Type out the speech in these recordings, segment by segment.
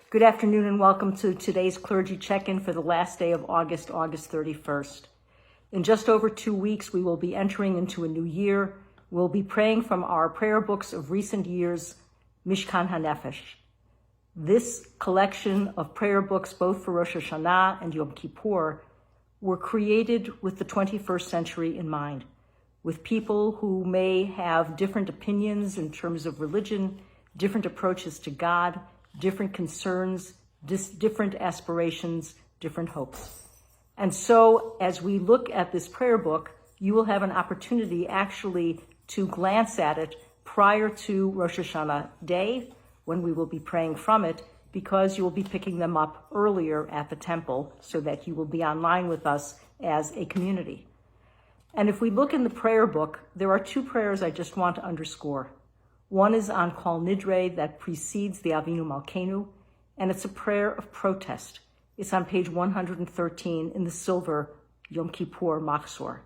Good afternoon and welcome to today's Clergy check-in for the last day of August 31st. In just over 2 weeks, we will be entering into a new year. We'll be praying from our prayer books of recent years, Mishkan HaNefesh. This collection of prayer books, both for Rosh Hashanah and Yom Kippur, were created with the 21st century in mind, with people who may have different opinions in terms of religion, different approaches to God, different concerns, different aspirations, different hopes. And so as we look at this prayer book, you will have an opportunity actually to glance at it prior to Rosh Hashanah Day, when we will be praying from it, because you will be picking them up earlier at the temple so that you will be online with us as a community. And if we look in the prayer book, there are 2 prayers I just want to underscore. One is on Kol Nidre that precedes the Avinu Malkeinu, and it's a prayer of protest. It's on page 113 in the silver Yom Kippur Machzor.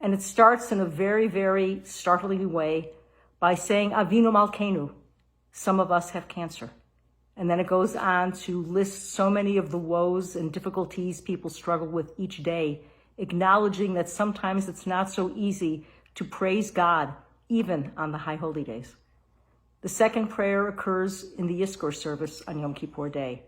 And it starts in a very, very startling way by saying, Avinu Malkeinu, some of us have cancer. And then it goes on to list so many of the woes and difficulties people struggle with each day, acknowledging that sometimes it's not so easy to praise God, even on the high holy days. The second prayer occurs in the Yishkur service on Yom Kippur Day.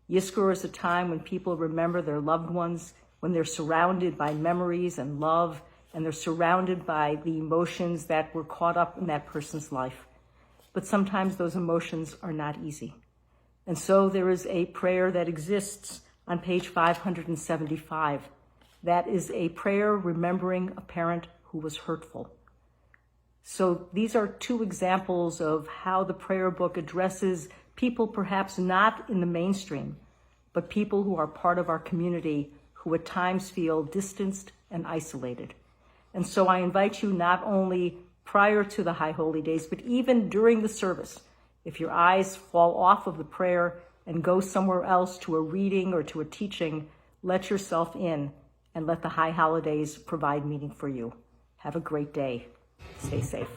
Yishkur is a time when people remember their loved ones, when they're surrounded by memories and love, and they're surrounded by the emotions that were caught up in that person's life. But sometimes those emotions are not easy. And so there is a prayer that exists on page 575. That is a prayer remembering a parent who was hurtful. So these are 2 examples of how the prayer book addresses people perhaps not in the mainstream, but people who are part of our community who at times feel distanced and isolated. And so I invite you not only prior to the high holy days, but even during the service, if your eyes fall off of the prayer and go somewhere else to a reading or to a teaching, let yourself in and let the high holidays provide meaning for you. Have a great day. Stay safe.